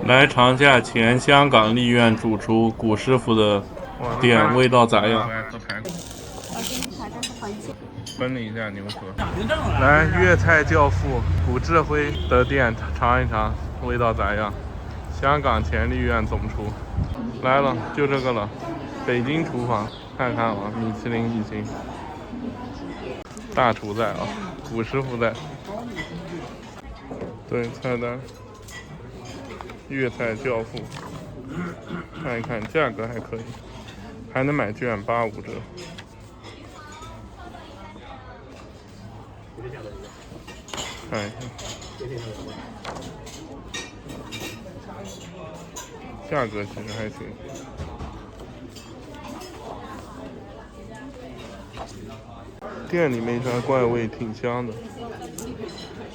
来尝下前香港丽苑主厨古师傅的店，味道咋样？分了一下牛河。来，粤菜教父古志辉的店尝一尝，味道咋样？香港前丽苑总厨来了，就这个了。北京厨房，看看啊，米其林一星，大厨在啊，古师傅在。对，菜单，粤菜教父，看一看，价格还可以，还能买券85折。看一下，价格其实还行。店里没啥怪味，挺香的。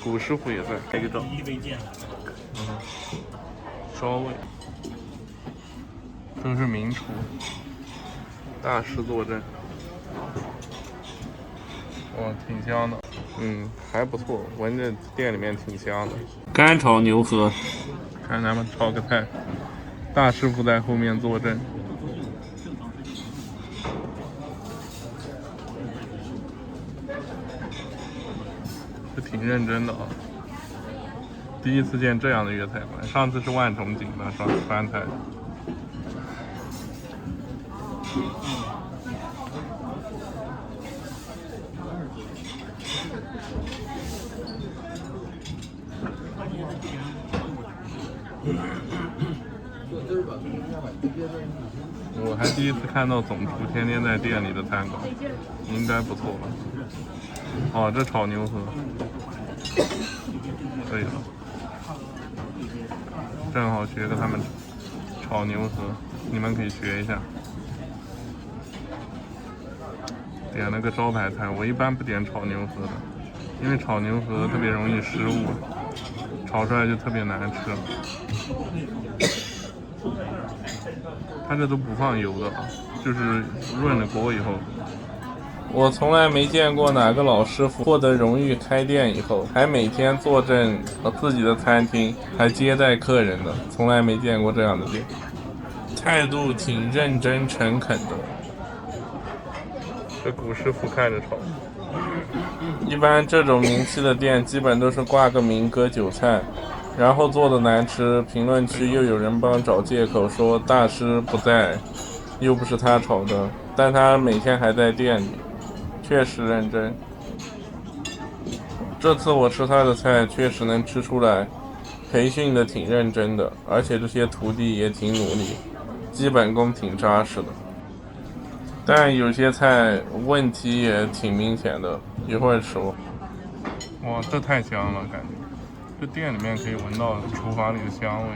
古师傅也在，拍个照。烧味，都是名厨，大师坐镇。哇，挺香的。还不错，闻着店里面挺香的。干炒牛河，看咱们炒个菜，大师傅在后面坐镇。是挺认真的啊，第一次见这样的粤菜馆，上次是万重锦的川菜。我还第一次看到总厨天天在店里的餐馆，应该不错吧？哦，这炒牛河可以了，正好学个他们炒牛河，你们可以学一下。点了个招牌菜，我一般不点炒牛河的，因为炒牛河特别容易失误，炒出来就特别难吃。它这都不放油的，就是润了锅以后。我从来没见过哪个老师傅获得荣誉开店以后，还每天坐镇自己的餐厅，还接待客人的，从来没见过这样的店，态度挺认真诚恳的。这古师傅看着炒。一般这种名气的店，基本都是挂个名割韭菜，然后做的难吃，评论区又有人帮找借口说大师不在，又不是他炒的，但他每天还在店里，确实认真。这次我吃他的菜，确实能吃出来，培训的挺认真的，而且这些徒弟也挺努力，基本功挺扎实的。但有些菜问题也挺明显的，一会儿吃我。哇，这太香了，感觉这店里面可以闻到厨房里的香味。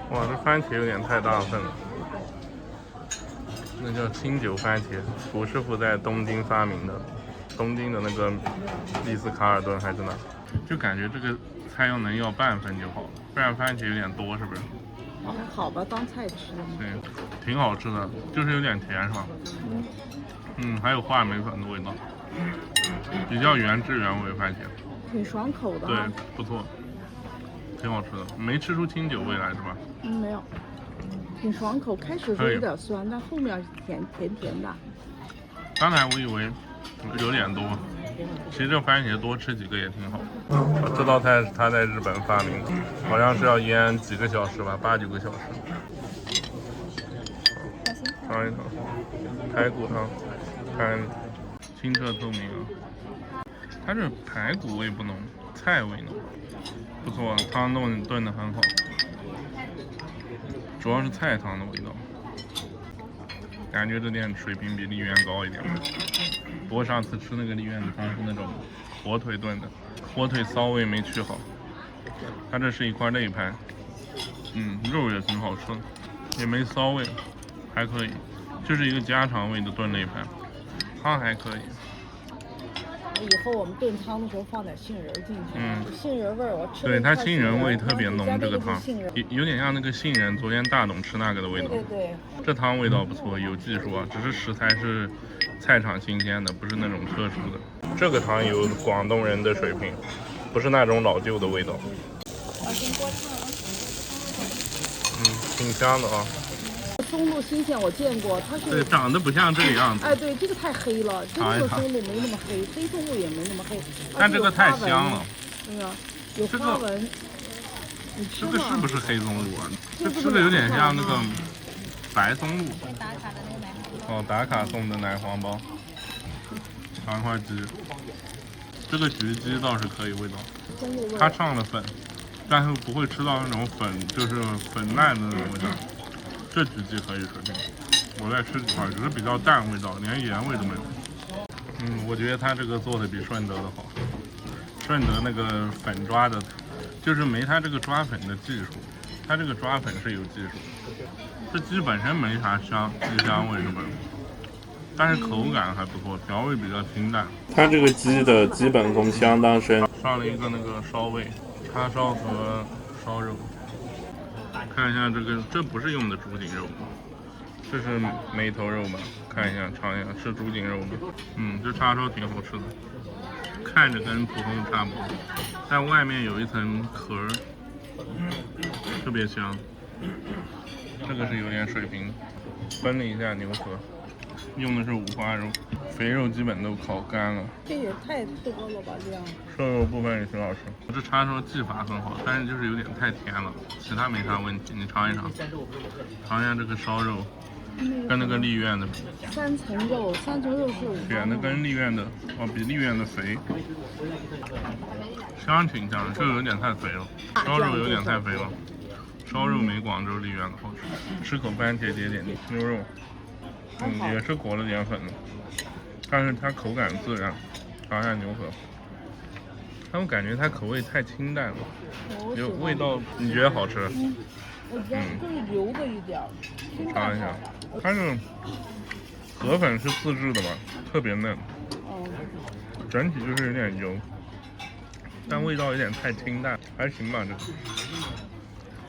哇，这番茄有点太大份了，那叫清酒番茄，古师傅在东京发明的，东京的那个丽思卡尔顿还是哪，就感觉这个菜要能要半份就好了，不然番茄有点多，是不是？还好吧，当菜吃。对，挺好吃的，就是有点甜，是吧？还有话梅粉的味道，比较原汁原味番茄，挺爽口的。对，不错。挺好吃的，没吃出清酒味来是吧？没有，挺爽口。开始时候有点酸，但后面甜的。刚才我以为有点多，其实这番茄多吃几个也挺好。这道菜是他在日本发明的，好像是要腌几个小时吧，8、9个小时。尝一尝排骨汤，看清澈透明啊。它这排骨味不浓，菜味浓。不错，汤炖得很好，主要是菜汤的味道。感觉这店水平比丽苑高一点。不过上次吃那个丽苑的汤是那种火腿炖的，火腿骚味没去好。它这是一块肋排，肉也挺好吃的，也没骚味，还可以，就是一个家常味的炖肋排。汤还可以。以后我们炖汤的时候放点杏仁进去，杏仁味儿，我吃。对，它杏仁味特别浓，这个汤有点像那个杏仁，昨天大董吃那个的味道。对，这汤味道不错，有技术啊，只是食材是菜场新鲜的，不是那种特殊的。这个汤有广东人的水平，不是那种老旧的味道。挺香的啊。松露新鲜我见过，它是对，长得不像这个样子。哎，对，这个太黑了，真正的松露没那么黑，黑松露也没那么黑。但这个太香了。对呀，有花纹。这个是不是黑松露啊？这吃的有点像那个白松露。哦，打卡送的奶黄包，尝一块鸡。这个焗鸡倒是可以味道，它上了粉，但是不会吃到那种粉就是粉烂的那种味道。这焗鸡可以水平，我再吃几块，只是比较淡味道，连盐味都没有。我觉得它这个做的比顺德的好，顺德那个粉抓的，就是没它这个抓粉的技术，它这个抓粉是有技术。这鸡本身没啥鸡香味什么的，但是口感还不错，调味比较清淡。它这个鸡的基本功相当深，上了一个那个烧味，叉烧和烧肉。看一下这个，这不是用的猪颈肉，这是梅头肉吧？看一下，尝一下，是猪颈肉吗？这叉烧挺好吃的，看着跟普通的差不多，但外面有一层壳，特别香。这个是有点水平，分了一下牛河，用的是五花肉，肥肉基本都烤干了。这也太多了吧，这样。瘦肉部分也挺好吃。这叉烧技法很好，但是就是有点太甜了，其他没啥问题。你尝一尝，尝一下这个烧肉，跟那个丽苑的比。三层肉是选的跟丽苑的比丽苑的肥，香挺香，这个有点太肥了，烧肉有点太肥了。烧肉没广州丽苑的好吃，吃口番茄节点牛肉，也是裹了点粉的，但是它口感自然。尝一下牛河，但我感觉它口味太清淡了，有味道，你觉得好吃？我觉得就是油的一点。尝一下，它是河粉是自制的吧，特别嫩，整体就是有点油，但味道有点太清淡，还行吧，这个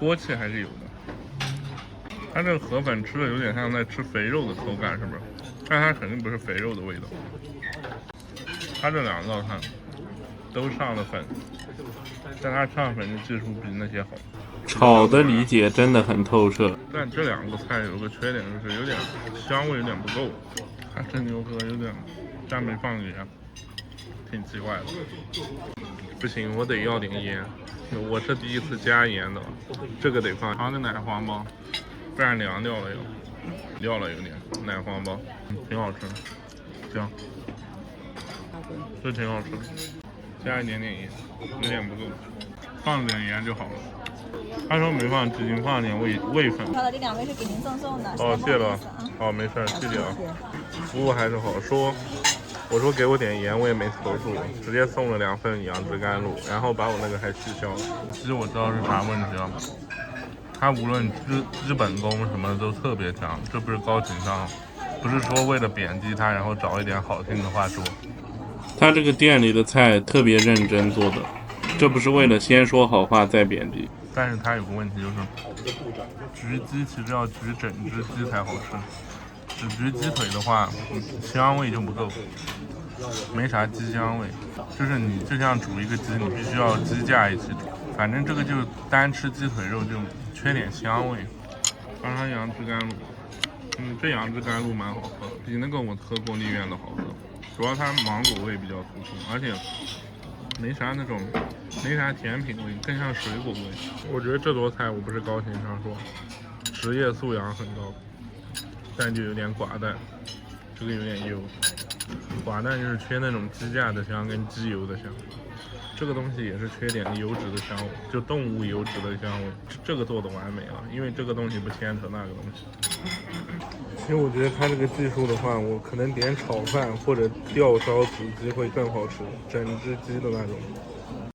锅气还是有的。它这个河粉吃的有点像在吃肥肉的口感，是不是？但它肯定不是肥肉的味道。它这两道菜都上了粉，但它上粉的技术比那些好。炒的理解真的很透彻，但这两个菜有个缺点，就是有点香味有点不够。它这牛河有点但没放盐，挺奇怪的。不行，我得要点盐，我是第一次加盐的，这个得放。尝个奶黄包，不然凉掉了掉了有点奶黄包，挺好吃的，香。这挺好吃的，加一点点盐，有点不够，放点盐就好了。他说没放鸡精，放点味粉。好的，这2位是给您赠送的。哦，谢了。好，没事，谢谢啊。服务还是好。我说给我点盐，我也没投诉，直接送了2份杨枝甘露，然后把我那个还取消了。其实我知道是啥问题了，他无论基本功什么的都特别强，这不是高情商，不是说为了贬低他，然后找一点好听的话说。他这个店里的菜特别认真做的，这不是为了先说好话再贬低。但是他有个问题就是，焗鸡其实要焗整只鸡才好吃，只焗鸡腿的话，香味就不够，没啥鸡香味。就是你就像煮一个鸡，你必须要鸡架一起煮。反正这个就单吃鸡腿肉就缺点香味。尝尝杨枝甘露，这杨枝甘露蛮好喝的，比那个我喝过丽苑的好喝。主要它芒果味比较突出，而且没啥甜品味，更像水果味。我觉得这桌菜我不是高情商说，职业素养很高，但就有点寡淡，这个有点油。寡淡就是缺那种鸡架的香跟鸡油的香，这个东西也是缺点油脂的香味，就动物油脂的香味。这个做的完美啊，因为这个东西不牵扯那个东西。其实我觉得它这个技术的话，我可能点炒饭或者吊烧子鸡会更好吃，整只鸡的那种。